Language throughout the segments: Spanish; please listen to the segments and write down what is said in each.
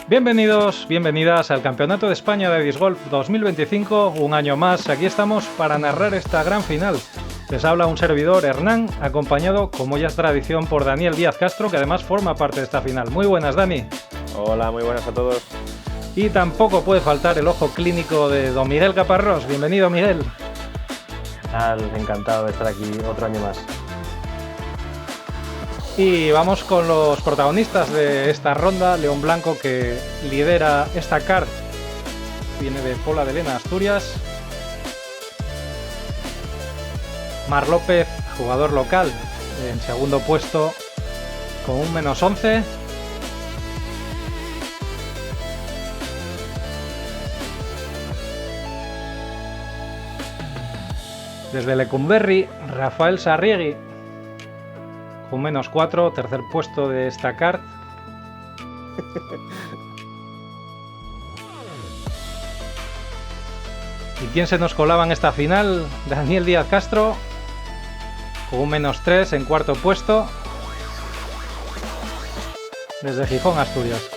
Bienvenidos, bienvenidas al Campeonato de España de Disc Golf 2025, un año más. Aquí estamos para narrar esta gran final. Les habla un servidor, Hernán, acompañado, como ya es tradición, por Daniel Díaz Castro, que además forma parte de esta final. Muy buenas, Dani. Hola, muy buenas a todos. Y tampoco puede faltar el ojo clínico de don Miguel Caparrós. Bienvenido, Miguel. Encantado de estar aquí otro año más. Y vamos con los protagonistas de esta ronda. León Blanco, que lidera esta card, viene de Pola de Lena, Asturias. Mar López, jugador local, en segundo puesto con un -11. Desde Lecumberri, Rafael Sarriegui con -4, tercer puesto de esta card. ¿Y quién se nos colaba en esta final? Daniel Díaz Castro con un -3 en cuarto puesto. Desde Gijón, Asturias.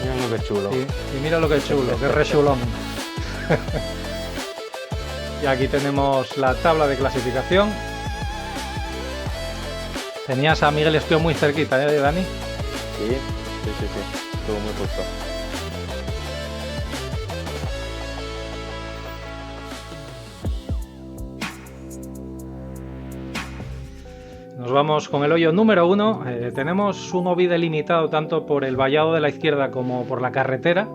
Mira lo que chulo. Y mira lo que chulo, que re chulón. Y aquí tenemos la tabla de clasificación. Tenías a Miguel Espió muy cerquita, ¿eh, Dani? Sí. Estuvo muy justo. Nos vamos con el hoyo número 1. Tenemos un OB delimitado tanto por el vallado de la izquierda como por la carretera.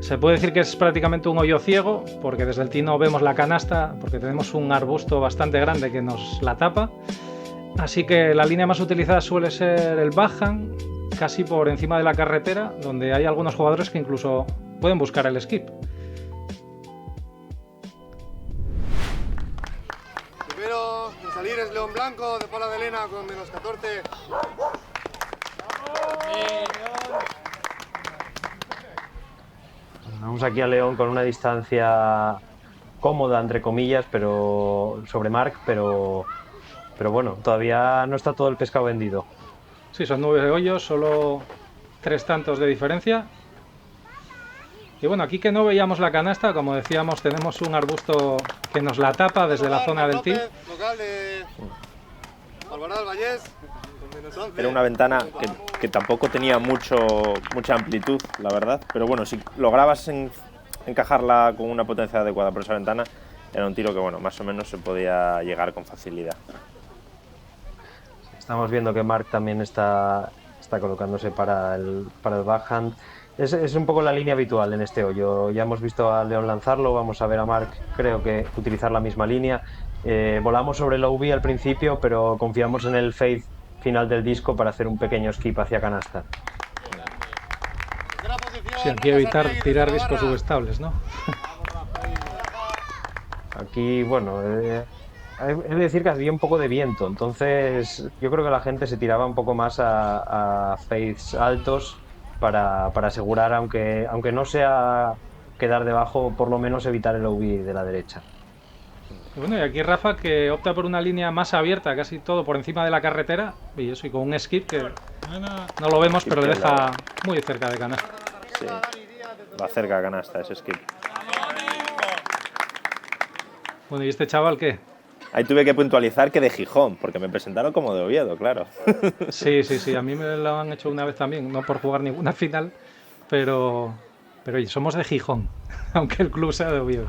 Se puede decir que es prácticamente un hoyo ciego, porque desde el tino vemos la canasta, porque tenemos un arbusto bastante grande que nos la tapa. Así que la línea más utilizada suele ser el backhand, casi por encima de la carretera, donde hay algunos jugadores que incluso pueden buscar el skip. Primero de salir es León Blanco de Pola de Lena con -14. Vamos aquí a León con una distancia cómoda, entre comillas, pero sobre Marc, pero bueno, todavía no está todo el pescado vendido. Sí, son 9 hoyos, solo 3 tantos de diferencia. Y bueno, aquí que no veíamos la canasta, como decíamos, tenemos un arbusto que nos la tapa desde la zona del tee. Local de Alvarado del Vallés, con -11. Era una ventana que tampoco tenía mucha amplitud, la verdad. Pero bueno, si lograbas encajarla con una potencia adecuada por esa ventana, era un tiro que, bueno, más o menos se podía llegar con facilidad. Estamos viendo que Marc también está colocándose para el backhand. Es un poco la línea habitual en este hoyo. Ya hemos visto a León lanzarlo, vamos a ver a Marc, creo que utilizar la misma línea. Volamos sobre el OB al principio, pero confiamos en el fade final del disco para hacer un pequeño skip hacia canasta. Sí, aquí evitar tirar discos subestables, ¿no? Aquí, bueno, he de decir que había un poco de viento, entonces yo creo que la gente se tiraba un poco más a fades altos para asegurar, aunque no sea quedar debajo, por lo menos evitar el OB de la derecha. Y bueno, y aquí Rafa, que opta por una línea más abierta, casi todo por encima de la carretera, y eso, y con un skip que no lo vemos, pero le deja muy cerca de canasta. Sí, va cerca de canasta ese skip. Bueno, ¿y este chaval qué? Ahí tuve que puntualizar que de Gijón, porque me presentaron como de Oviedo, claro. Sí, a mí me lo han hecho una vez también, no por jugar ninguna final, pero oye, somos de Gijón, aunque el club sea de Oviedo.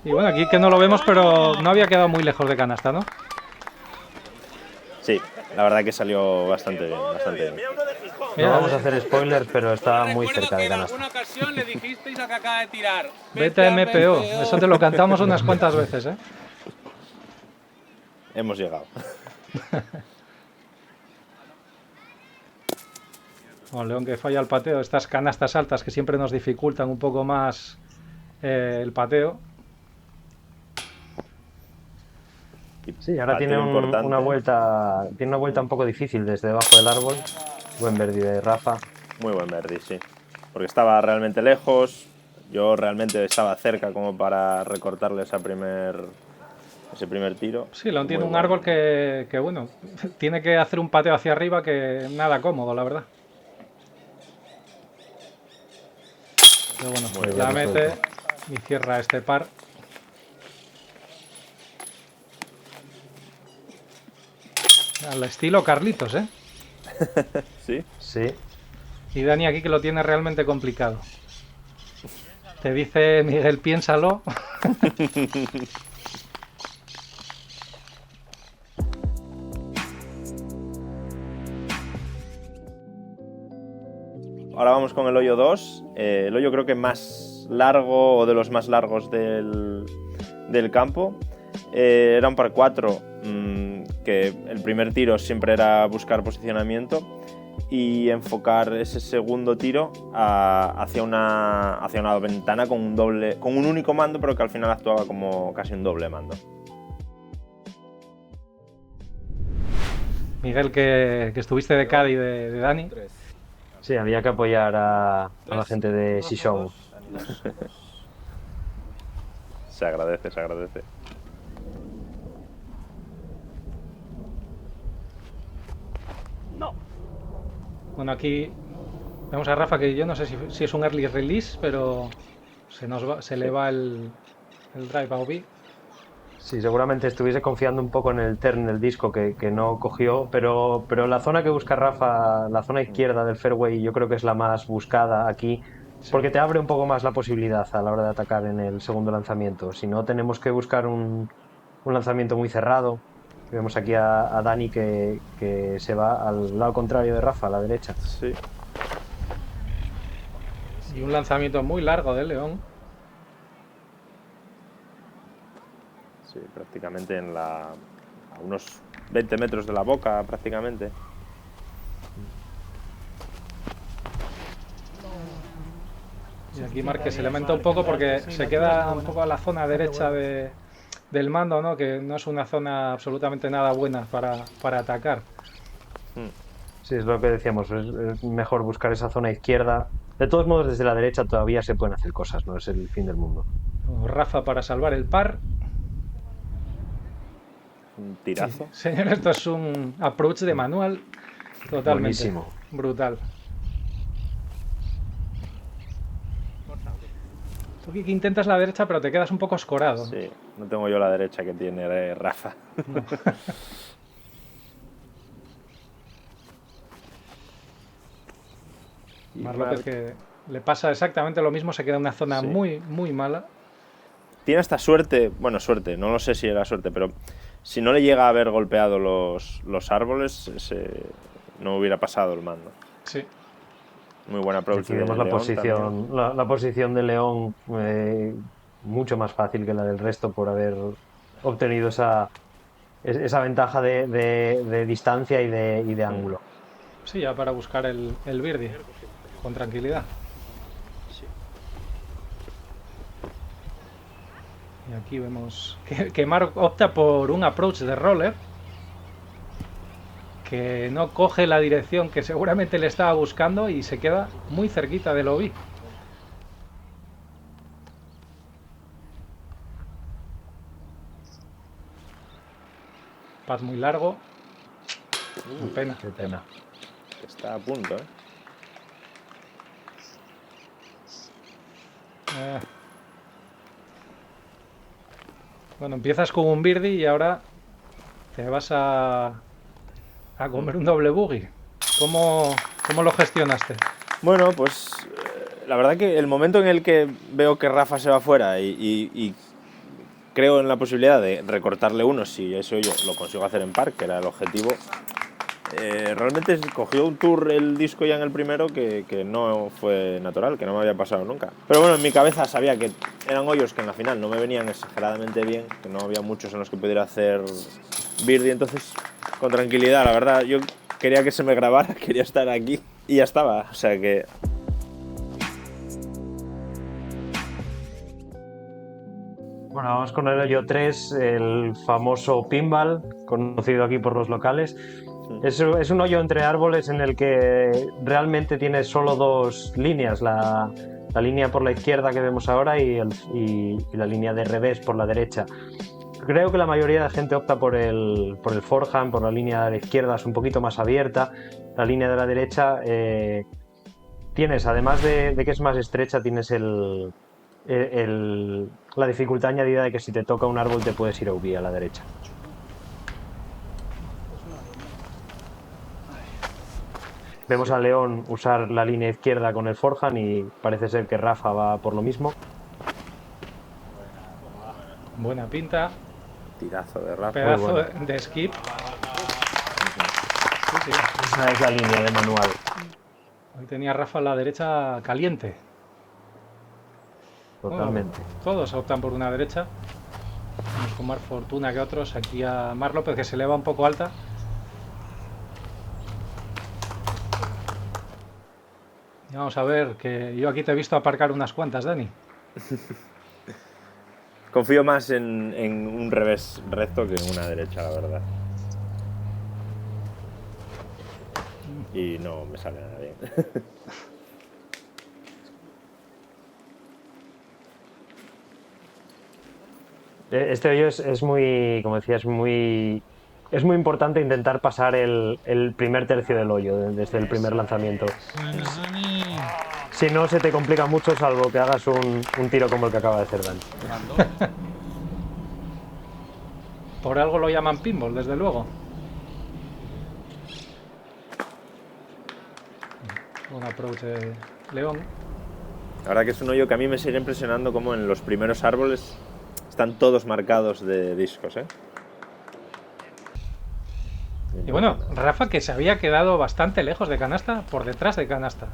Y bueno, aquí que no lo vemos, pero no había quedado muy lejos de canasta, ¿no? Sí, la verdad que salió bastante bien, bastante bien. No vamos a hacer spoilers, pero está muy cerca de canasta. En alguna ocasión le dijisteis a que acaba de tirar. Vete a MPO, eso te lo cantamos unas cuantas veces, ¿eh? Hemos llegado. Bueno, León que falla el pateo, estas canastas altas que siempre nos dificultan un poco más el pateo. Sí, ahora tiene una vuelta un poco difícil desde debajo del árbol. Buen birdie de Rafa. Muy buen birdie, sí. Porque estaba realmente lejos. Yo realmente estaba cerca como para recortarle ese primer tiro. Sí, lo entiendo, Muy un bueno. árbol que, bueno, tiene que hacer un pateo hacia arriba que nada cómodo, la verdad. Pero bueno, Muy bien, la mete resuelto. y cierra este par. Al estilo Carlitos, ¿eh? Sí, Sí. Y Dani aquí que lo tiene realmente complicado. Te dice Miguel, piénsalo. ahora vamos con el hoyo 2. El hoyo creo que más largo o de los más largos del campo. Era un par 4, que el primer tiro siempre era buscar posicionamiento y enfocar ese segundo tiro hacia una ventana con un único mando, pero que al final actuaba como casi un doble mando. Miguel, que estuviste de Cádiz de Dani. Sí, había que apoyar a la gente de Shishou. Se agradece, se agradece. Bueno, aquí vemos a Rafa que yo no sé si es un early release, pero se le va el drive a OB. Sí, seguramente estuviese confiando un poco en el turn del disco que no cogió, pero la zona que busca Rafa, la zona izquierda del fairway, yo creo que es la más buscada aquí, porque te abre un poco más la posibilidad a la hora de atacar en el segundo lanzamiento. Si no, tenemos que buscar un lanzamiento muy cerrado. Vemos aquí a Dani que se va al lado contrario de Rafa, a la derecha. Sí. Y un lanzamiento muy largo de León. Sí, prácticamente a unos 20 metros de la boca, prácticamente. Y aquí Marc se lamenta un poco porque se queda un poco a la zona derecha del mando, ¿no? Que no es una zona absolutamente nada buena para atacar. Sí, es lo que decíamos, es mejor buscar esa zona izquierda. De todos modos, desde la derecha todavía se pueden hacer cosas, no es el fin del mundo. Rafa para salvar el par. Un tirazo. Señor, esto es un approach de manual totalmente Buenísimo. brutal. Tú que intentas la derecha, pero te quedas un poco escorado. Sí, no tengo yo la derecha que tiene Rafa. No. Y Marc López que le pasa exactamente lo mismo, se queda en una zona Sí. muy, muy mala. tiene esta suerte, bueno, suerte, no lo sé si era suerte, pero si no le llega a haber golpeado los árboles, no hubiera pasado el mando. Sí. Muy buena approach. Aquí vemos la posición, la posición de León mucho más fácil que la del resto por haber obtenido esa ventaja de distancia y de ángulo. Sí, ya para buscar el birdie con tranquilidad. Y aquí vemos que Marc opta por un approach de roller que no coge la dirección que seguramente le estaba buscando y se queda muy cerquita del OB. Paz muy largo. Qué pena. Qué pena. Está a punto, ¿eh? Bueno, empiezas con un birdie y ahora te vas a comer un doble bogey. ¿Cómo lo gestionaste? Bueno, pues la verdad que el momento en el que veo que Rafa se va fuera y creo en la posibilidad de recortarle uno, si eso yo lo consigo hacer en par, que era el objetivo, realmente cogió un tour el disco ya en el primero que no fue natural, que no me había pasado nunca. Pero bueno, en mi cabeza sabía que eran hoyos que en la final no me venían exageradamente bien, que no había muchos en los que pudiera hacer birdie, entonces con tranquilidad, la verdad, yo quería que se me grabara, quería estar aquí y ya estaba, o sea que... Bueno, vamos con el hoyo 3, el famoso pinball, conocido aquí por los locales. Es un hoyo entre árboles en el que realmente tiene solo dos líneas, la línea por la izquierda que vemos ahora y la línea de revés por la derecha. creo que la mayoría de gente opta por el forehand, por la línea de la izquierda, es un poquito más abierta. La línea de la derecha tienes, además de que es más estrecha, tienes la dificultad añadida de que si te toca un árbol te puedes ir OB a la derecha. Vemos a León usar la línea izquierda con el forehand y parece ser que Rafa va por lo mismo. Buena pinta. Tirazo de Rafa. Pedazo bueno. de skip. Sí, sí. Esa es la línea de manual. Hoy tenía Rafa a la derecha caliente. Totalmente. Bueno, todos optan por una derecha. Vamos con más fortuna que otros. Aquí a Mar López, que se eleva un poco alta. Y vamos a ver, que yo aquí te he visto aparcar unas cuantas, Dani. Confío más en un revés recto que en una derecha, la verdad. Y no me sale nada bien. Este hoyo es muy, como decía, es muy importante intentar pasar el primer tercio del hoyo desde el primer lanzamiento. Si no, se te complica mucho, salvo que hagas un tiro como el que acaba de hacer Dani. Por algo lo llaman pinball, desde luego. Un approach de León. La verdad que es un hoyo que a mí me sigue impresionando, como en los primeros árboles están todos marcados de discos, ¿eh? Y bueno, Rafa, que se había quedado bastante lejos de canasta, por detrás de canasta.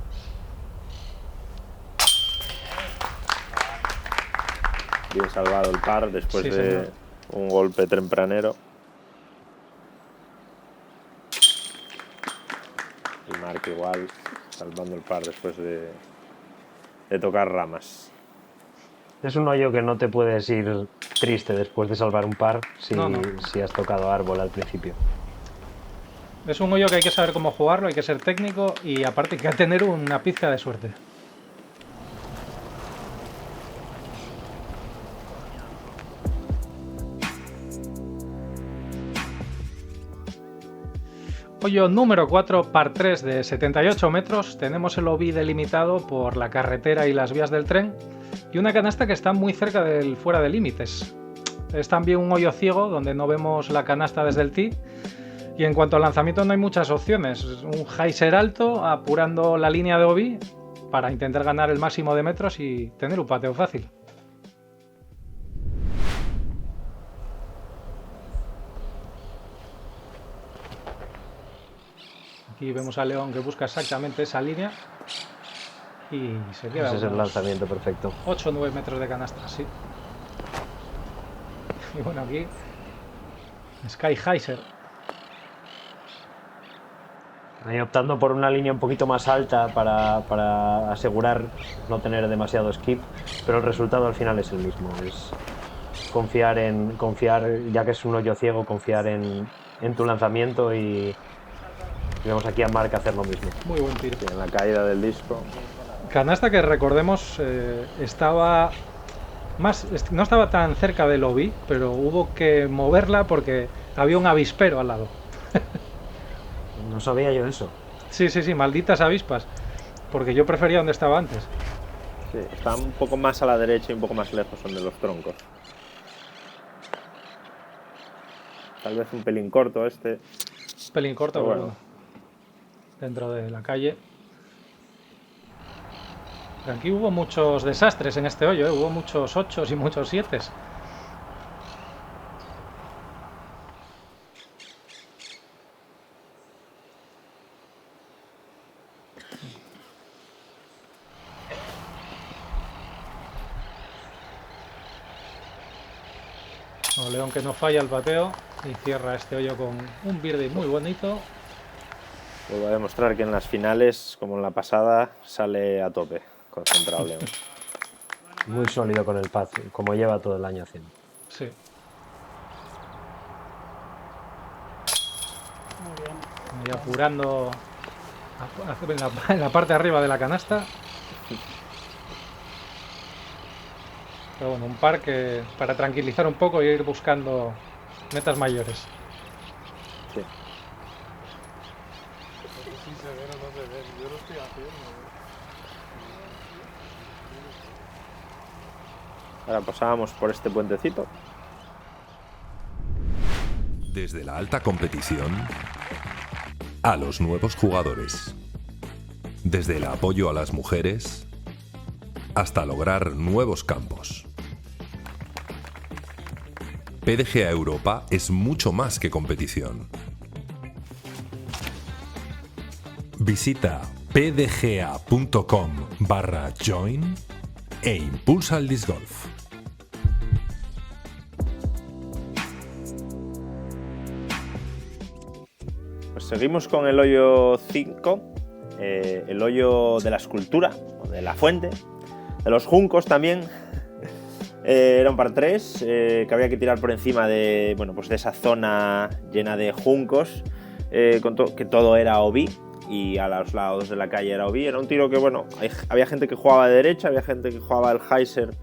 Bien salvado el par después Sí, de señor. un golpe tempranero. Y Mark igual, salvando el par después de tocar ramas. Es un hoyo que no te puedes ir triste después de salvar un par si has tocado árbol al principio. Es un hoyo que hay que saber cómo jugarlo, hay que ser técnico y aparte hay que tener una pizca de suerte. Hoyo número 4, par 3 de 78 metros. Tenemos el OB delimitado por la carretera y las vías del tren. Y una canasta que está muy cerca del fuera de límites. Es también un hoyo ciego donde no vemos la canasta desde el tee. Y en cuanto al lanzamiento no hay muchas opciones. Un hyzer alto apurando la línea de OB para intentar ganar el máximo de metros y tener un pateo fácil. Aquí vemos a León que busca exactamente esa línea y se queda. Ese es el lanzamiento perfecto. 8 o 9 metros de canasta, sí. Y bueno, aquí Sky Hyzer. Ahí optando por una línea un poquito más alta para asegurar no tener demasiado skip, pero el resultado al final es el mismo. Es confiar, ya que es un hoyo ciego, confiar en tu lanzamiento y vemos aquí a Mark hacer lo mismo. Muy buen tiro. En la caída del disco. Canasta que recordemos estaba no estaba tan cerca del OB, pero hubo que moverla porque había un avispero al lado. No sabía yo eso. Sí, malditas avispas. Porque yo prefería donde estaba antes. Sí, está un poco más a la derecha y un poco más lejos son de los troncos. Tal vez un pelín corto este. Pelín corto, pero pero bueno. Dentro de la calle. Pero aquí hubo muchos desastres en este hoyo, hubo muchos 8 y muchos 7. León que no falla el pateo y cierra este hoyo con un birdie muy bonito. Vuelvo a demostrar que en las finales, como en la pasada, sale a tope, concentrado León. Muy sólido con el pad, como lleva todo el año haciendo. Sí. Y apurando en la parte de arriba de la canasta. Pero bueno, un par que para tranquilizar un poco y ir buscando metas mayores. Sí. Sí se ve o no se ve, yo lo estoy haciendo. Ahora pasábamos por este puentecito. Desde la alta competición a los nuevos jugadores. Desde el apoyo a las mujeres hasta lograr nuevos campos. PDGA Europa es mucho más que competición. Visita pdga.com/join e impulsa el disc golf. Pues seguimos con el hoyo 5, el hoyo de la escultura, o de la fuente, de los juncos también. Era un par 3 que había que tirar por encima de, bueno, pues de esa zona llena de juncos, que todo era OB y a los lados de la calle era OB. Era un tiro que, bueno, había gente que jugaba de derecha, había gente que jugaba el Heiser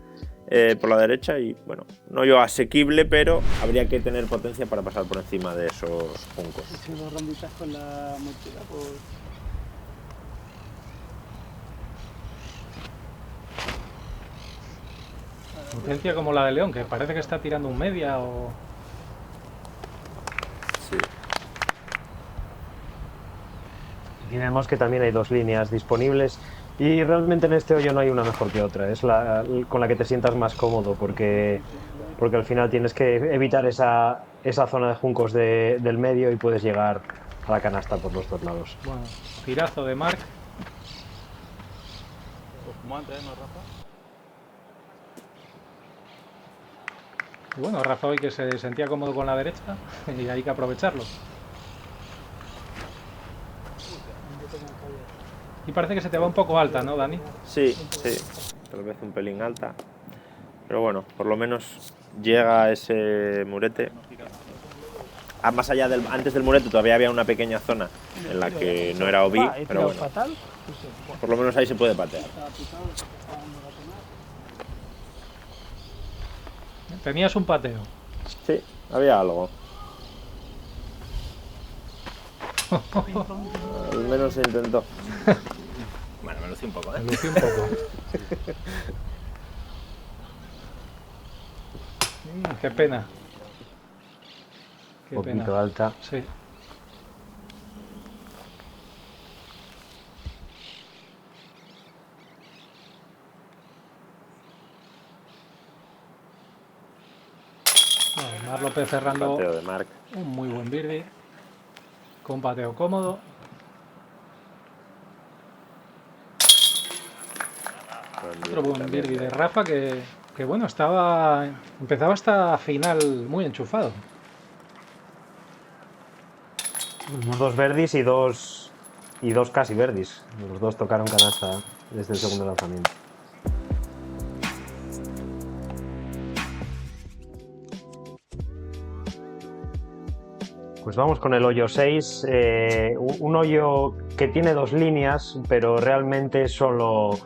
por la derecha y, bueno, no yo asequible, pero habría que tener potencia para pasar por encima de esos juncos. He hecho 2 ronditas con la mochila, pues... Potencia como la de León, que parece que está tirando un media o... Sí. Aquí vemos que también hay 2 líneas disponibles y realmente en este hoyo no hay una mejor que otra. Es la con la que te sientas más cómodo porque al final tienes que evitar esa zona de juncos del medio y puedes llegar a la canasta por los 2 lados. Bueno, tirazo de Marc. Pues como antes, ¿no, Rafa? Y bueno, Rafa hoy que se sentía cómodo con la derecha y hay que aprovecharlo. Y parece que se te va un poco alta, ¿no, Dani? Sí, tal vez un pelín alta, pero bueno, por lo menos llega a ese murete. Más allá antes del murete todavía había una pequeña zona en la que no era OB, pero bueno, por lo menos ahí se puede patear. Tenías un pateo. Sí, había algo. Al menos se intentó. Bueno, me lucí un poco, ¿eh? Me lucí un poco. Qué pena. Qué Un pena. poquito alta. Sí. Bueno, Marc López cerrando Pateo de Marc. un muy buen birdie. Con un pateo cómodo. Otro buen birdie de Rafa que bueno, empezaba hasta final muy enchufado. 2 verdis y dos casi verdis. Los 2 tocaron canasta desde el segundo lanzamiento. Pues vamos con el hoyo 6, un hoyo que tiene 2 líneas, pero realmente solo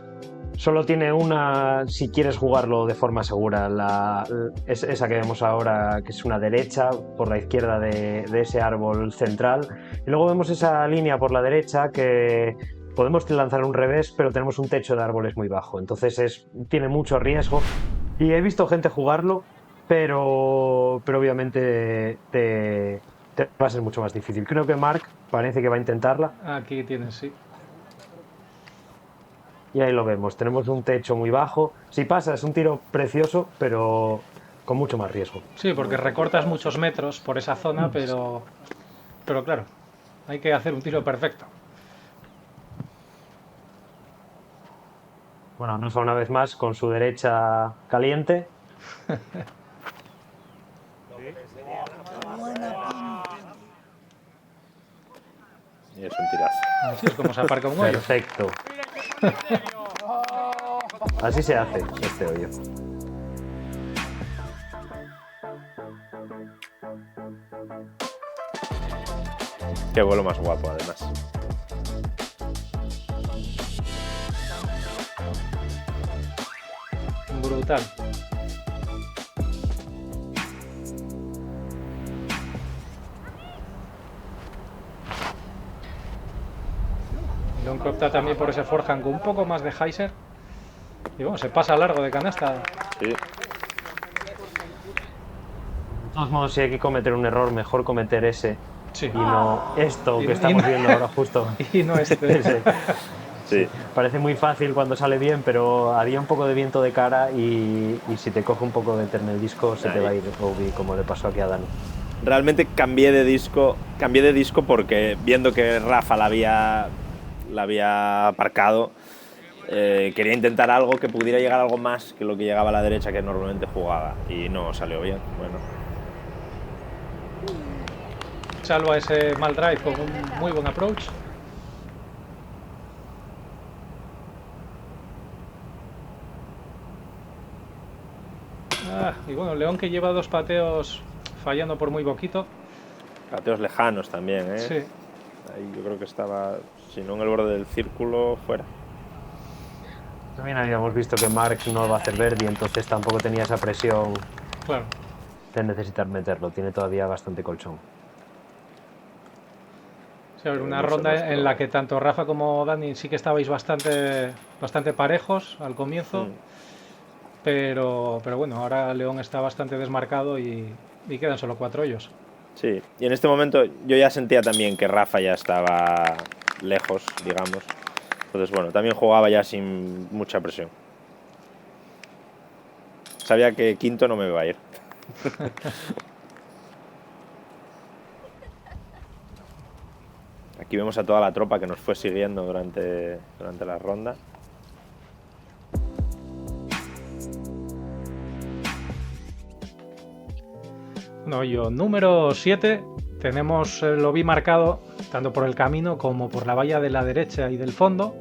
tiene una si quieres jugarlo de forma segura. Esa que vemos ahora, que es una derecha por la izquierda de ese árbol central. Y luego vemos esa línea por la derecha que podemos lanzar un revés, pero tenemos un techo de árboles muy bajo. Entonces tiene mucho riesgo. Y he visto gente jugarlo, pero obviamente te va a ser mucho más difícil. Creo que Marc parece que va a intentarla. Aquí tienes, sí. Y ahí lo vemos, tenemos un techo muy bajo. Si pasa es un tiro precioso, pero con mucho más riesgo. Sí, porque recortas muchos metros por esa zona, pero claro, hay que hacer un tiro perfecto. Bueno, Rafa una vez más con su derecha caliente. Y es un tirazo. Así es como se aparca un hoyo. Perfecto. Así se hace este hoyo. Qué vuelo más guapo, además. Brutal. León que opta también por ese forehand con un poco más de hyzer. Y bueno, se pasa largo de canasta. Sí. De todos modos, si hay que cometer un error, mejor cometer ese Sí. y no esto Y que no- estamos y no- viendo ahora justo. Y no este. Ese. Sí. Parece muy fácil cuando sale bien, pero haría un poco de viento de cara y si te coge un poco de en el disco se te Ahí. va a ir OB, como le pasó aquí a Dani. Realmente cambié de disco porque viendo que Rafa la había aparcado, quería intentar algo que pudiera llegar algo más que lo que llegaba a la derecha que normalmente jugaba y no salió bien. Bueno, Salva ese mal drive con un muy buen approach. Y bueno, León que lleva 2 pateos fallando por muy poquito. pateos lejanos también, ¿eh? Sí. Ahí yo creo que estaba, si no en el borde del círculo, fuera. También habíamos visto que Mark no va a hacer birdie, entonces tampoco tenía esa presión Claro. de necesitar meterlo. Tiene todavía bastante colchón. Sí, a ver, una No sé, ronda nuestro- en la que tanto Rafa como Dani sí que estabais bastante parejos al comienzo. Pero bueno, ahora León está bastante desmarcado y quedan solo 4 hoyos. Sí, y en este momento yo ya sentía también que Rafa ya estaba lejos, digamos. Entonces, bueno, también jugaba ya sin mucha presión. Sabía que quinto no me iba a ir. Aquí vemos a toda la tropa que nos fue siguiendo durante la ronda. Bueno, hoyo número 7. Tenemos el OB marcado tanto por el camino como por la valla de la derecha y del fondo.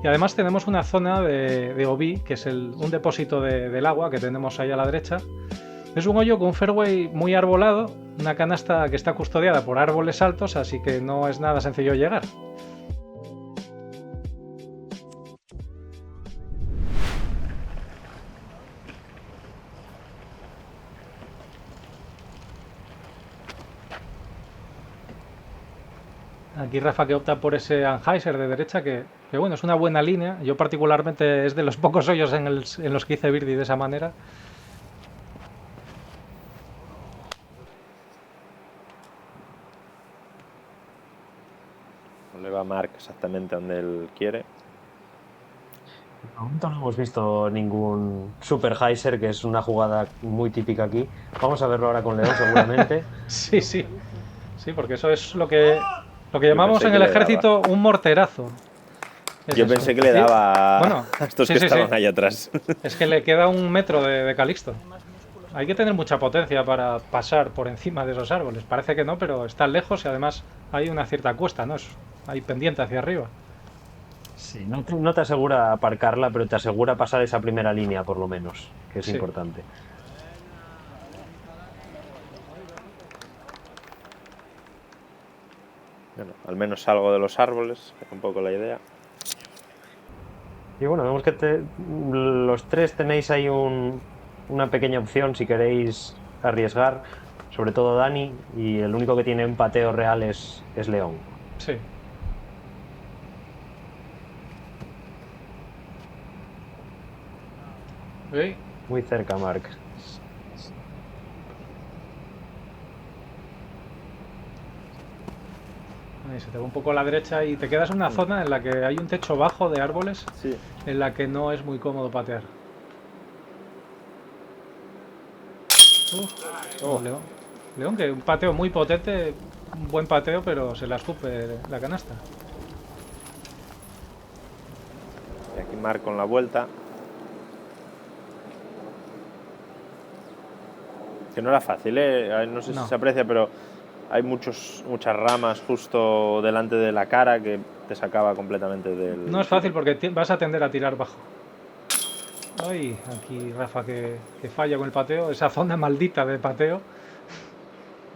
Y además tenemos una zona de OB, que es un depósito del agua que tenemos ahí a la derecha. Es un hoyo con un fairway muy arbolado, una canasta que está custodiada por árboles altos, así que no es nada sencillo llegar. Aquí Rafa que opta por ese Anheuser de derecha, que bueno, es una buena línea. Yo particularmente es de los pocos hoyos en los que hice birdie de esa manera. No le va a Mark exactamente donde él quiere. De momento no hemos visto ningún Super Heiser, que es una jugada muy típica aquí. Vamos a verlo ahora con León seguramente. Sí, sí. Sí, porque eso es lo que llamamos pensé en que el le ejército un morterazo. Es Yo eso. pensé que le daba Bueno, a estos sí, que sí, estaban sí. ahí atrás. Es que le queda 1 metro de Calixto. Hay que tener mucha potencia para pasar por encima de esos árboles. Parece que no, pero están lejos y además hay una cierta cuesta, ¿no? Hay pendiente hacia arriba. Sí, no te asegura aparcarla, pero te asegura pasar esa primera línea, por lo menos, que es Sí. importante. Bueno, al menos salgo de los árboles, que es un poco la idea. Y bueno, vemos que los tres tenéis ahí una pequeña opción si queréis arriesgar, sobre todo Dani, y el único que tiene un pateo real es León. Sí. ¿Veis? Muy cerca, Mark. Ahí se te va un poco a la derecha y te quedas en una zona en la que hay un techo bajo de árboles Sí. en la que no es muy cómodo patear. León. León, que un pateo muy potente, un buen pateo, pero se la escupe la canasta. Y aquí Mark con la vuelta. Que no era fácil, ¿eh? No sé No. si se aprecia, pero hay muchas ramas justo delante de la cara que te sacaba completamente del... No es fácil porque vas a tender a tirar bajo. Ay, aquí Rafa que falla con el pateo, esa zona maldita de pateo.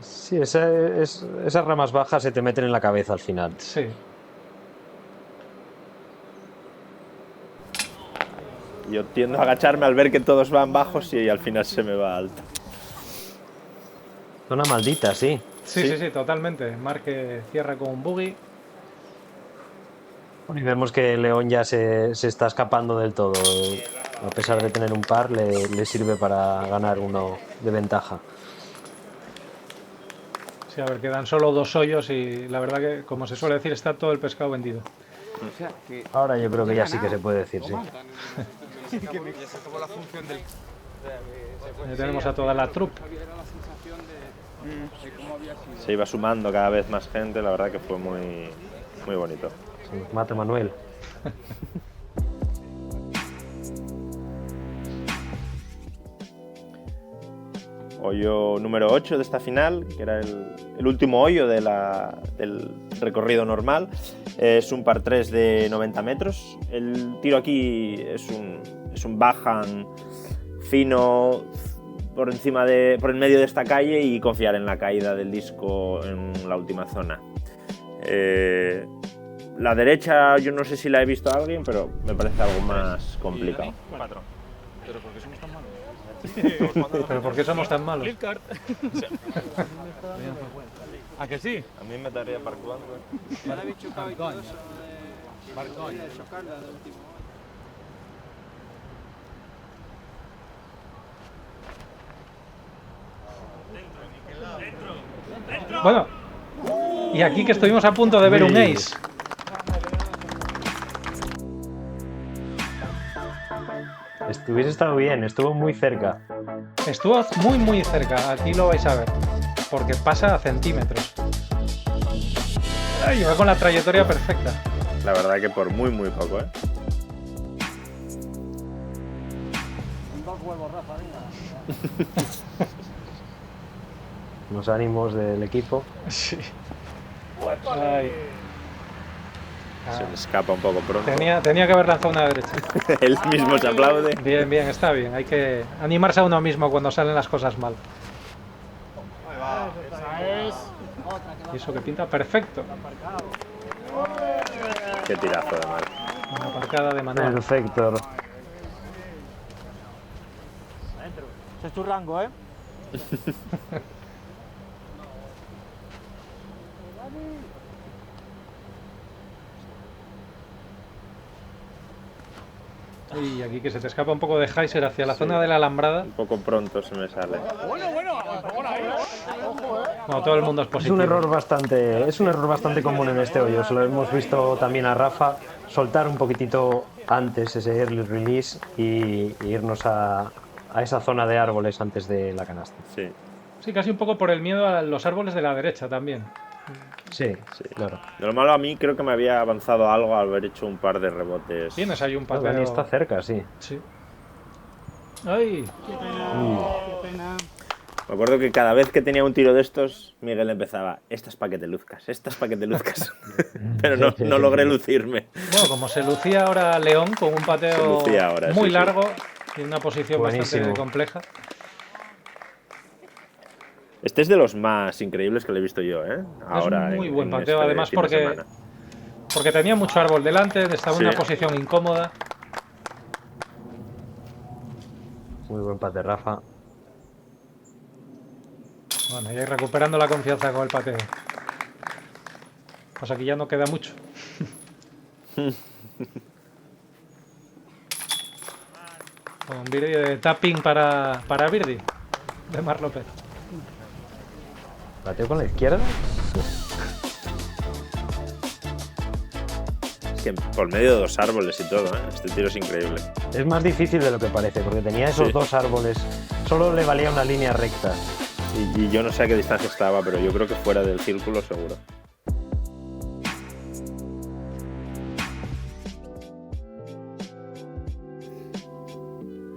Sí, esas ramas bajas se te meten en la cabeza al final. Sí. Yo tiendo a agacharme al ver que todos van bajos y al final se me va alto. Zona maldita, sí. Sí, sí, sí, totalmente. Marque cierra con un boogie. Y vemos que León ya se está escapando del todo. A pesar de tener un par, le sirve para ganar uno de ventaja. Sí, a ver, quedan solo 2 hoyos y la verdad que, como se suele decir, está todo el pescado vendido. O sea, que Ahora yo creo que ya sí que se puede decir, sí. Ya tenemos a toda la troupe. Se iba sumando cada vez más gente, la verdad que fue muy, muy bonito. Sí, mata Manuel. Hoyo número 8 de esta final, que era el último hoyo del recorrido normal. Es un par 3 de 90 metros. El tiro aquí es un backhand fino por el medio de esta calle y confiar en la caída del disco en la última zona. La derecha yo no sé si la he visto a alguien, pero me parece algo más complicado. 4. ¿Pero por qué somos tan malos? ¿Pero por qué somos tan malos? ¿A que sí? A mí me daría parcuando. Bueno, y aquí que estuvimos a punto de ver un ace. Hubiese estado bien, estuvo muy cerca. Estuvo muy cerca, aquí lo vais a ver, porque pasa a centímetros. Ay, va con la trayectoria perfecta. La verdad que por muy poco, ¿eh? Los ánimos del equipo. Sí. Ay. Se le escapa un poco pronto. Tenía que haber lanzado una derecha. Él mismo se aplaude. Bien, está bien. Hay que animarse a uno mismo cuando salen las cosas mal. Y eso que pinta perfecto. Qué tirazo de mal. Una aparcada de Manuel. Perfecto. Ese es tu rango, ¿eh? Y aquí que se te escapa un poco de Heiser hacia la zona de la alambrada. Un poco pronto se me sale. Bueno, todo el mundo es Es positivo. un error bastante común en este hoyo. Se lo hemos visto también a Rafa soltar un poquitito antes ese early release y irnos a esa zona de árboles antes de la canasta. Sí, Sí, casi un poco por el miedo a los árboles de la derecha también. Sí, sí. claro. De lo malo a mí creo que me había avanzado algo al haber hecho un par de rebotes. Tienes ahí un No, Dani pateo. está cerca, sí. Sí. ¡Ay! Qué pena. Me acuerdo que cada vez que tenía un tiro de estos, Miguel empezaba, esta es para que te luzcas, esta es para que te luzcas. Pero no logré lucirme. Bueno, como se lucía ahora León con un Se pateo lucía ahora, muy sí, largo y una posición Buenísimo. bastante compleja. Este es de los más increíbles que le he visto yo, ¿eh? Ahora es un muy en- buen en pateo, este además fin de semana. porque tenía mucho árbol delante, estaba en Sí. una posición incómoda. Muy buen pate, Rafa. Bueno, y ahí recuperando la confianza con el pateo. Pues aquí ya no queda mucho. Con Birdie de tapping para Birdie, de Mar López. Pateo con la izquierda. Es que por medio de dos árboles y todo, ¿eh? Este tiro es increíble. Es más difícil de lo que parece, porque tenía esos Sí. dos árboles. Solo le valía una línea recta. Y yo no sé a qué distancia estaba, pero yo creo que fuera del círculo seguro.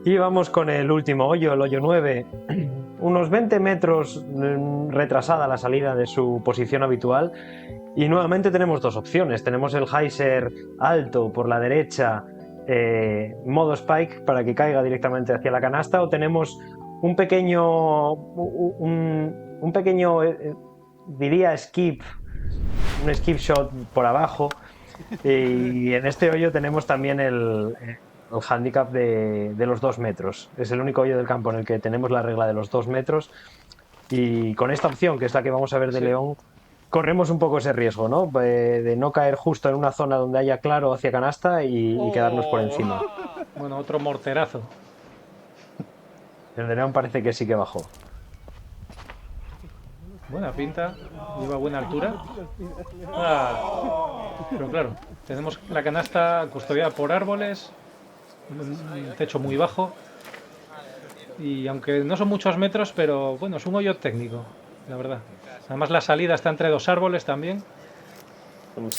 Y vamos con el último hoyo, el hoyo 9. Unos 20 metros retrasada la salida de su posición habitual. Y nuevamente tenemos dos opciones. Tenemos el Heiser alto por la derecha, modo spike para que caiga directamente hacia la canasta, o tenemos un pequeño, diría skip, un skip shot por abajo. Y en este hoyo tenemos también el handicap de los 2 metros. Es el único hoyo del campo en el que tenemos la regla de los 2 metros. Y con esta opción, que es la que vamos a ver de Sí. León, corremos un poco ese riesgo, ¿no? De no caer justo en una zona donde haya claro hacia canasta y quedarnos por encima. Bueno, otro morterazo. El de León parece que sí que bajó. Buena pinta, iba a buena altura. Pero claro, tenemos la canasta custodiada por árboles, un techo muy bajo. Y aunque no son muchos metros, pero bueno, es un hoyo técnico, la verdad. Además la salida está entre dos árboles también.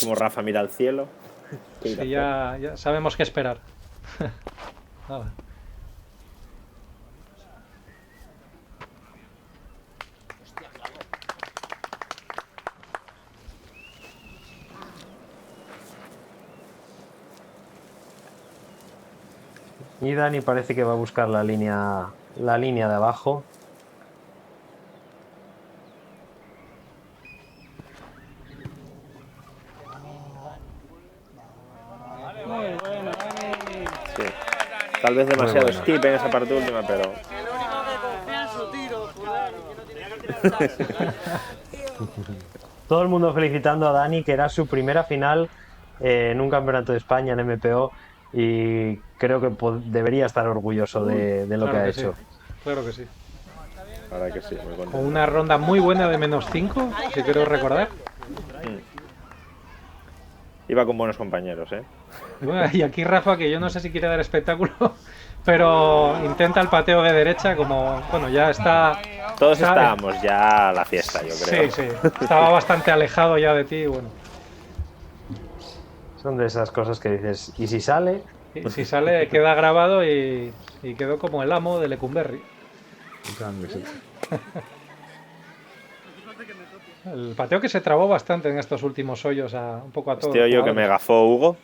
Como Rafa mira al cielo. Sí, ya sabemos qué esperar. Nada. Y Dani parece que va a buscar la línea de abajo. Sí. Tal vez demasiado skip en esa parte última, pero... Todo el mundo felicitando a Dani, que era su primera final en un campeonato de España en MPO, y creo que debería estar orgulloso de lo que ha hecho. Sí. Claro que sí. La verdad que sí, muy contento. Con una ronda muy buena de -5, si quiero recordar. Iba con buenos compañeros, ¿eh? Bueno, y aquí Rafa, que yo no sé si quiere dar espectáculo, pero intenta el pateo de derecha, como, bueno, ya está... Todos estábamos ya a la fiesta, yo creo. Sí, estaba bastante alejado ya de ti, bueno. Son de esas cosas que dices, ¿y si sale? Y si sale, queda grabado y quedó como el amo de Lecumberri. El pateo que se trabó bastante en estos últimos hoyos, un poco a todos. Este hoyo que me gafó Hugo.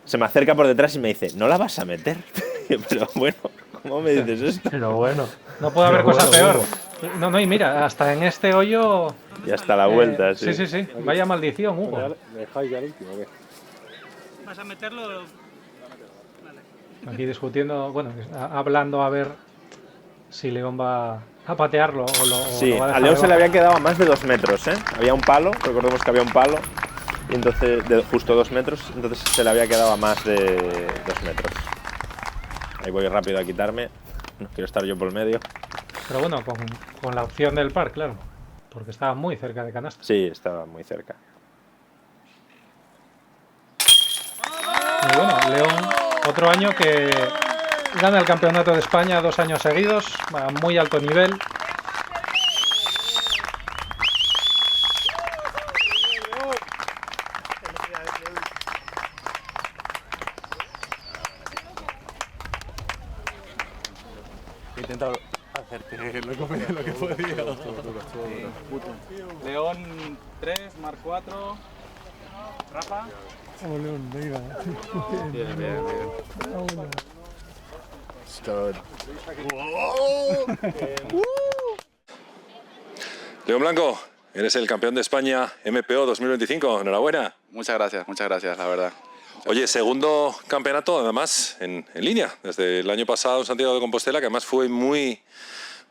Se me acerca por detrás y me dice, ¿no la vas a meter? Pero bueno, ¿cómo me dices esto? Pero bueno. No puede haber cosa peor. No, y mira, hasta en este hoyo... Y hasta la vuelta, sí. Sí. Vaya maldición, Hugo. ¿Me dejáis ya el último o qué? ¿Vas a meterlo? Aquí discutiendo, bueno, hablando a ver si León va a patearlo o lo Sí, lo va a a dejar León se le debajo. había quedado a más de 2 metros, ¿eh? Había un palo, recordemos que había un palo, y entonces, de justo 2 metros, entonces se le había quedado a más de 2 metros. Ahí voy rápido a quitarme, no quiero estar yo por el medio. Pero bueno, con la opción del par, claro, porque estaba muy cerca de canasta. Sí, estaba muy cerca. Y bueno, León, otro año que gana el campeonato de España 2 años seguidos, a muy alto nivel. He intentado hacerte lo que podía. León 3, Mar 4. Rafa. Oh, León, venga. Bien. Stud. León Blanco, eres el campeón de España MPO 2025. Enhorabuena. Muchas gracias, la verdad. Oye, segundo campeonato además en línea, desde el año pasado en Santiago de Compostela, que además fue muy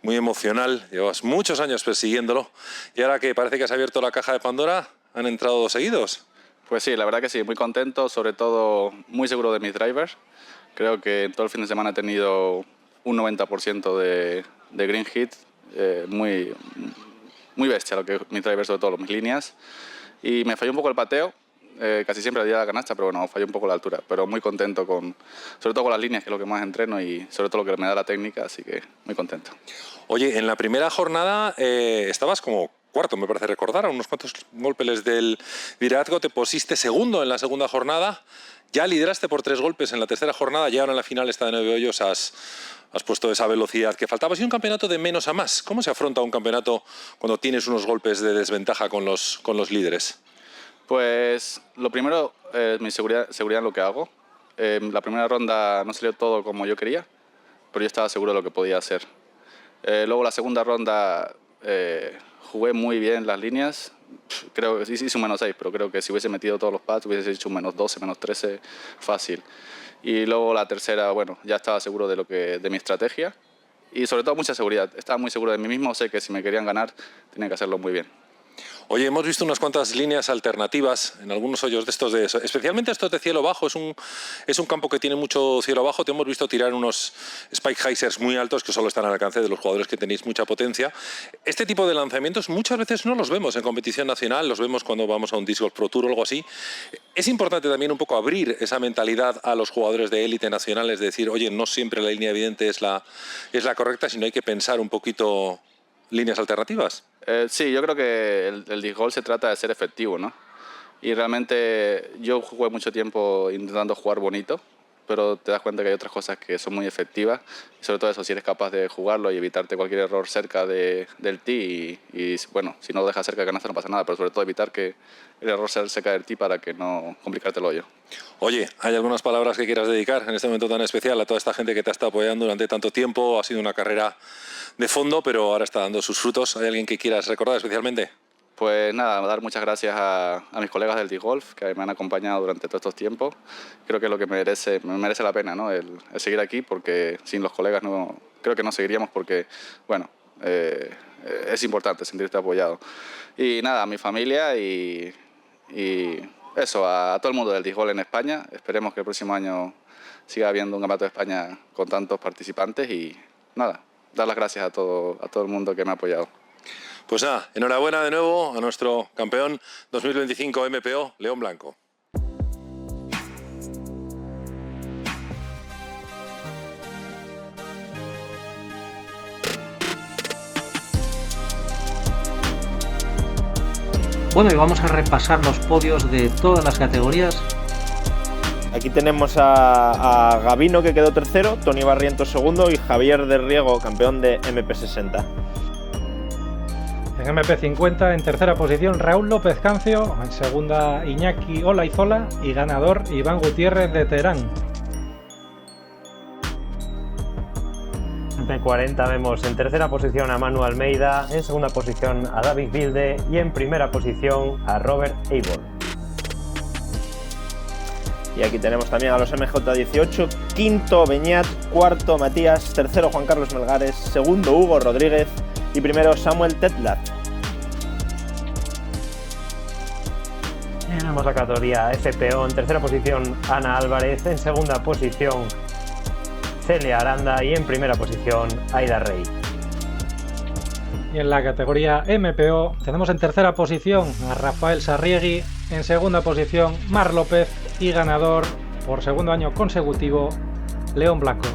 emocional. Llevas muchos años persiguiéndolo y ahora que parece que has abierto la caja de Pandora, han entrado 2 seguidos. Pues sí, la verdad que sí, muy contento, sobre todo muy seguro de mis drivers. Creo que en todo el fin de semana he tenido un 90% de green hit, muy bestia lo que mis drivers, sobre todo mis líneas. Y me falló un poco el pateo, casi siempre al día de la canasta, pero bueno, falló un poco la altura. Pero muy contento, sobre todo con las líneas, que es lo que más entreno y sobre todo lo que me da la técnica, así que muy contento. Oye, en la primera jornada estabas como cuarto, me parece recordar, a unos cuantos golpes del liderazgo, te pusiste segundo en la segunda jornada, ya lideraste por 3 golpes en la tercera jornada, ya ahora en la final esta de 9 hoyos has puesto esa velocidad que faltaba. Y un campeonato de menos a más. ¿Cómo se afronta un campeonato cuando tienes unos golpes de desventaja con los líderes? Pues lo primero, mi seguridad en lo que hago. La primera ronda no salió todo como yo quería, pero yo estaba seguro de lo que podía hacer. Luego la segunda ronda jugué muy bien las líneas. Creo que hice un -6, pero creo que si hubiese metido todos los pads hubiese hecho un -12, -13 fácil. Y luego la tercera, bueno, ya estaba seguro de mi estrategia y sobre todo mucha seguridad. Estaba muy seguro de mí mismo, sé que si me querían ganar tenían que hacerlo muy bien. Oye, hemos visto unas cuantas líneas alternativas en algunos hoyos de estos, especialmente estos de cielo bajo. Es un campo que tiene mucho cielo bajo. Te hemos visto tirar unos spike hyzers muy altos que solo están al alcance de los jugadores que tenéis mucha potencia. Este tipo de lanzamientos muchas veces no los vemos en competición nacional, los vemos cuando vamos a un Disc Golf Pro Tour o algo así. Es importante también un poco abrir esa mentalidad a los jugadores de élite nacionales, de decir, oye, no siempre la línea evidente es la correcta, sino hay que pensar un poquito líneas alternativas. Sí, yo creo que el disc golf se trata de ser efectivo, ¿no? Y realmente yo jugué mucho tiempo intentando jugar bonito, pero te das cuenta que hay otras cosas que son muy efectivas. Y sobre todo eso, si eres capaz de jugarlo y evitarte cualquier error cerca del tee. Y bueno, si no lo dejas cerca de canasta no pasa nada, pero sobre todo evitar que el error sea cerca del tee para que no complicarte el hoyo. Oye, ¿hay algunas palabras que quieras dedicar en este momento tan especial a toda esta gente que te ha estado apoyando durante tanto tiempo? Ha sido una carrera de fondo, pero ahora está dando sus frutos. ¿Hay alguien que quieras recordar especialmente? Pues nada, dar muchas gracias a mis colegas del disc golf que me han acompañado durante todos estos tiempos. Creo que es lo que me merece la pena, ¿no? El seguir aquí, porque sin los colegas creo que no seguiríamos, porque bueno, es importante sentirte apoyado. Y nada, a mi familia y eso, a todo el mundo del disc golf en España. Esperemos que el próximo año siga habiendo un campeonato de España con tantos participantes y nada, dar las gracias a todo el mundo que me ha apoyado. Pues nada, enhorabuena de nuevo a nuestro campeón 2025 MPO, León Blanco. Bueno, y vamos a repasar los podios de todas las categorías. Aquí tenemos a Gavino, que quedó tercero, Toni Barrientos segundo y Javier de Riego, campeón de MP60. En MP50, en tercera posición, Raúl López Cancio, en segunda, Iñaki Olaizola y ganador, Iván Gutiérrez de Teherán. En P40 vemos en tercera posición a Manu Almeida, en segunda posición a David Bilde y en primera posición a Robert Eibor. Y aquí tenemos también a los MJ18, quinto Beñat, cuarto Matías, tercero Juan Carlos Melgares, segundo Hugo Rodríguez y primero Samuel Tetlat. Tenemos la categoría FPO, en tercera posición Ana Álvarez, en segunda posición Celia Aranda y en primera posición Aida Rey. Y en la categoría MPO tenemos en tercera posición a Rafael Sarriegui, en segunda posición Mar López y ganador por segundo año consecutivo León Blanco.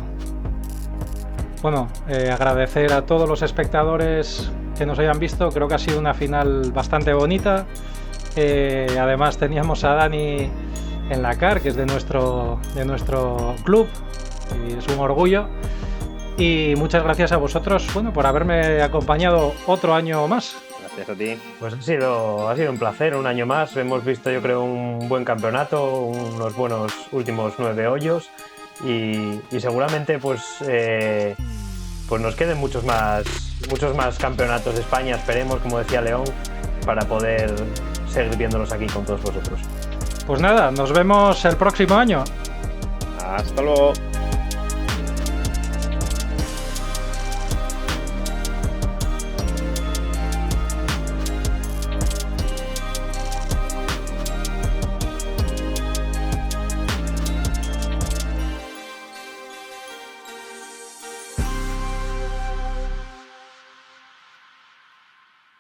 Bueno, agradecer a todos los espectadores que nos hayan visto, creo que ha sido una final bastante bonita. Además teníamos a Dani en la CAR, que es de nuestro club, y es un orgullo. Y muchas gracias a vosotros, bueno, por haberme acompañado otro año más. Gracias a ti. Pues ha sido un placer, un año más. Hemos visto, yo creo, un buen campeonato, unos buenos últimos 9 hoyos y seguramente pues nos queden muchos más campeonatos de España, esperemos, como decía León, para poder seguir viéndolos aquí con todos vosotros. Pues nada, nos vemos el próximo año. Hasta luego.